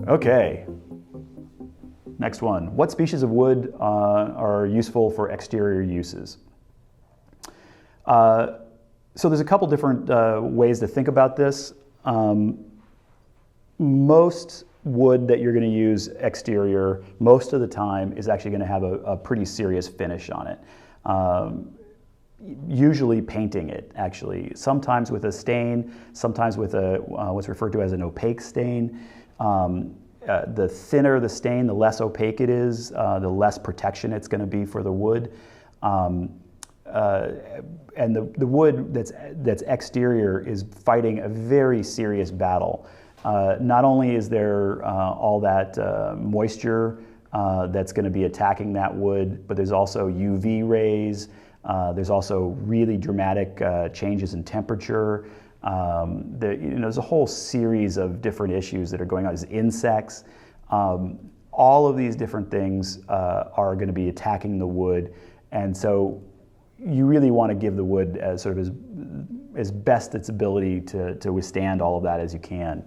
Okay. Next one. What species of wood are useful for exterior uses? So there's a couple different ways to think about this. Most wood that you're going to use exterior, most of the time, is actually going to have a pretty serious finish on it. Usually painting it, actually. Sometimes with a stain, sometimes with what's referred to as an opaque stain. The thinner the stain, the less opaque it is, the less protection it's going to be for the wood. And the wood that's exterior is fighting a very serious battle. Not only is there all that moisture that's going to be attacking that wood, but there's also UV rays. There's also really dramatic changes in temperature. There's a whole series of different issues that are going on. There's insects. All of these different things are going to be attacking the wood, and so you really want to give the wood as sort of as best its ability to withstand all of that as you can.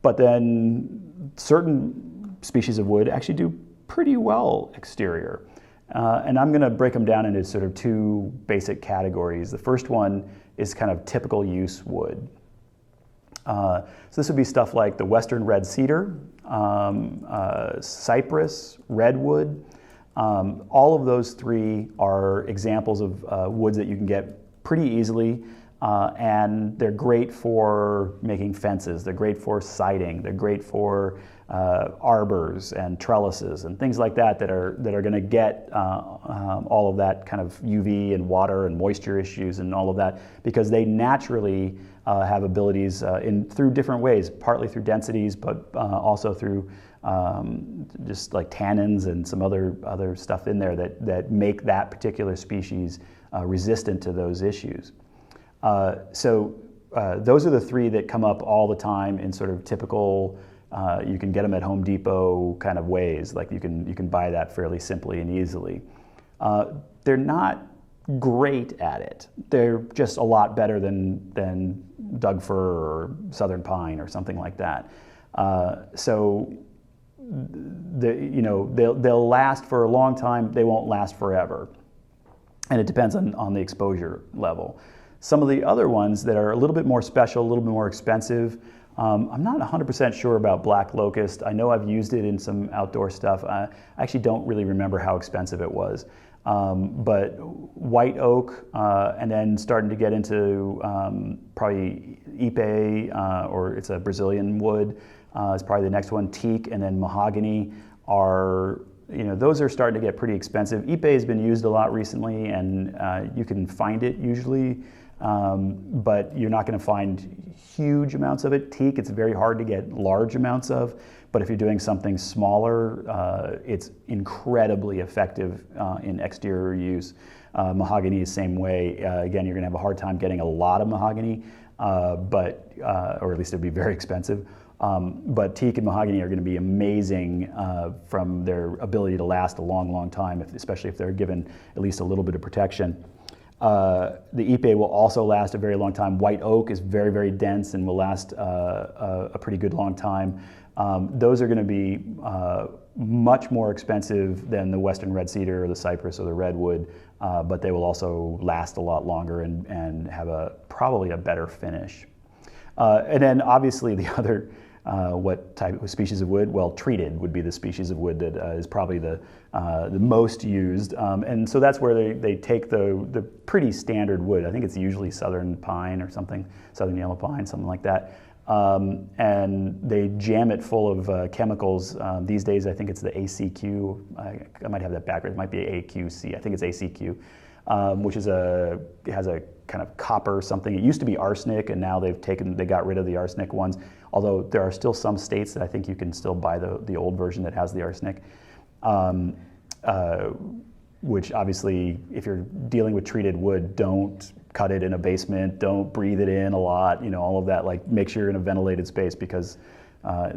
But then certain species of wood actually do pretty well exterior. And I'm going to break them down into sort of two basic categories. The first one is kind of typical use wood. So this would be stuff like the western red cedar, cypress, redwood. All of those three are examples of woods that you can get pretty easily, and they're great for making fences. They're great for siding. They're great for arbors and trellises and things like that that are going to get all of that kind of UV and water and moisture issues and all of that, because they naturally have abilities through different ways, partly through densities, but also through just like tannins and some other stuff in there that make that particular species resistant to those issues. So those are the three that come up all the time in sort of typical, you can get them at Home Depot kind of ways, like you can buy that fairly simply and easily. They're not great at it. They're just a lot better than Doug fir or southern pine or something like that. So they'll last for a long time. They won't last forever, and it depends on the exposure level. Some of the other ones that are a little bit more special, a little bit more expensive, I'm not 100% sure about black locust. I know I've used it in some outdoor stuff. I actually don't really remember how expensive it was. But white oak, and then starting to get into probably ipe, or it's a Brazilian wood, is probably the next one. Teak and then mahogany are, those are starting to get pretty expensive. Ipe has been used a lot recently, and you can find it usually, but you're not going to find huge amounts of it. Teak, it's very hard to get large amounts of, but if you're doing something smaller, it's incredibly effective in exterior use. Mahogany is the same way. Again, you're going to have a hard time getting a lot of mahogany, or at least it'd be very expensive. But teak and mahogany are going to be amazing from their ability to last a long, long time, especially if they're given at least a little bit of protection. The ipe will also last a very long time. White oak is very, very dense and will last a pretty good long time. Those are going to be much more expensive than the western red cedar or the cypress or the redwood, but they will also last a lot longer and have probably a better finish. And then obviously the other, what type of species of wood? Well, treated would be the species of wood that is probably the most used. And so that's where they take the pretty standard wood. I think it's usually southern pine or something, southern yellow pine, something like that. And they jam it full of chemicals. These days, I think it's the ACQ. I might have that backwards. It might be AQC. I think it's ACQ, which is it has a kind of copper something. It used to be arsenic, and now they got rid of the arsenic ones. Although there are still some states that I think you can still buy the old version that has the arsenic. Which obviously, if you're dealing with treated wood, don't cut it in a basement, don't breathe it in a lot, all of that. Like, make sure you're in a ventilated space, because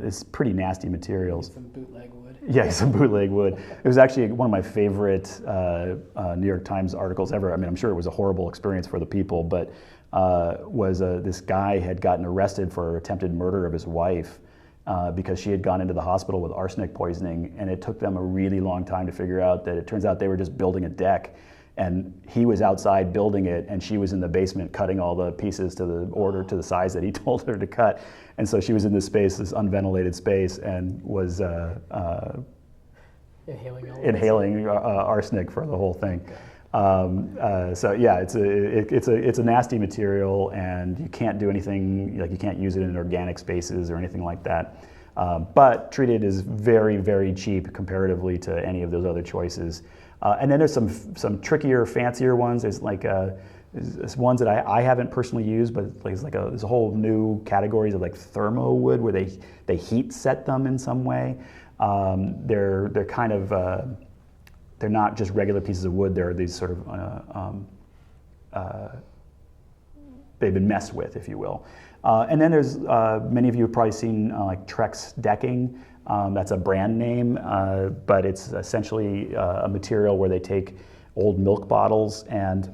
it's pretty nasty materials. Some bootleg wood. Yeah, some bootleg wood. It was actually one of my favorite New York Times articles ever. I mean, I'm sure it was a horrible experience for the people, but this guy had gotten arrested for attempted murder of his wife. because she had gone into the hospital with arsenic poisoning, and it took them a really long time to figure out that it turns out they were just building a deck, and he was outside building it, and she was in the basement cutting all the pieces to the size that he told her to cut. And so she was in this space, this unventilated space, and was inhaling arsenic for the whole thing. So yeah, it's a nasty material, and you can't do anything, like you can't use it in organic spaces or anything like that. But treated is very, very cheap comparatively to any of those other choices. And then there's some trickier, fancier ones. There's like there's ones that I haven't personally used, but there's a whole new categories of like Thermo-wood where they heat set them in some way. They're kind of they're not just regular pieces of wood. They're these sort of they've been messed with, if you will. And then there's many of you have probably seen like Trex decking. That's a brand name, but it's essentially a material where they take old milk bottles and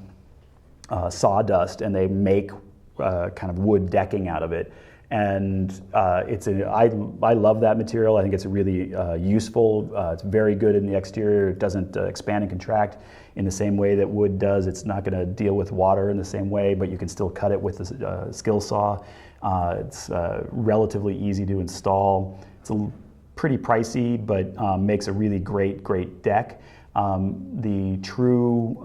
sawdust, and they make kind of wood decking out of it. And I love that material. I think it's really useful. It's very good in the exterior. It doesn't expand and contract in the same way that wood does. It's not going to deal with water in the same way, but you can still cut it with a skill saw. It's relatively easy to install. It's pretty pricey, but makes a really great deck. The true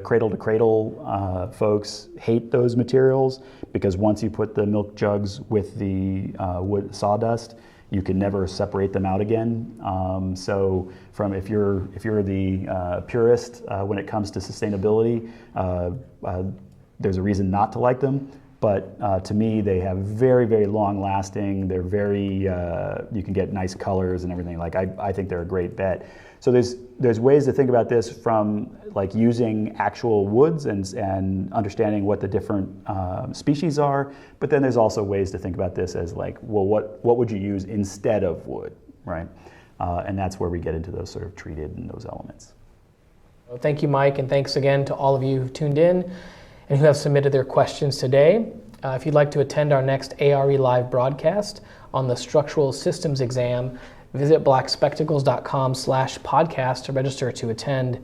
cradle-to-cradle folks hate those materials because once you put the milk jugs with the wood sawdust, you can never separate them out again. So, if you're the purist when it comes to sustainability, there's a reason not to like them. But to me, they have very long lasting. They're very, you can get nice colors and everything. Like I think they're a great bet. So there's ways to think about this from like using actual woods and understanding what the different species are. But then there's also ways to think about this as like, well, what would you use instead of wood, right? And that's where we get into those sort of treated and those elements. Well, thank you, Mike, and thanks again to all of you who tuned in and who have submitted their questions today. If you'd like to attend our next a.r.e. live broadcast on the structural systems exam, visit blackspectacles.com/podcast to register to attend.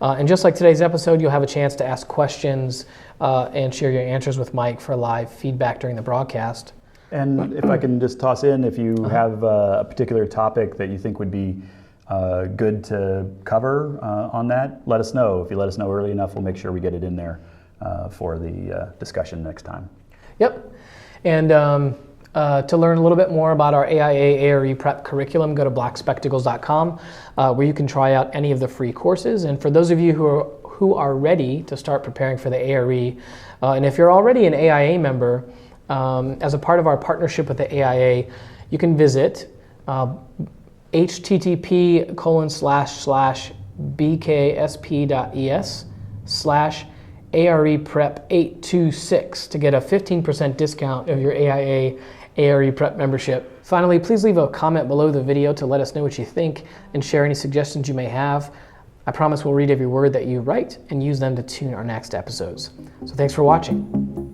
And just like today's episode, you'll have a chance to ask questions and share your answers with Mike for live feedback during the broadcast. And if I can just toss in, if you have a particular topic that you think would be good to cover on that, let us know. If you let us know early enough, we'll make sure we get it in there for the discussion next time. Yep. And to learn a little bit more about our AIA a.r.e. prep curriculum, go to blackspectacles.com where you can try out any of the free courses. And for those of you who are ready to start preparing for the AIA, and if you're already an AIA member, as a part of our partnership with the AIA, you can visit http://bksp.es/ARE Prep 826 to get a 15% discount of your AIA a.r.e. Prep membership. Finally, please leave a comment below the video to let us know what you think and share any suggestions you may have. I promise we'll read every word that you write and use them to tune our next episodes. So thanks for watching.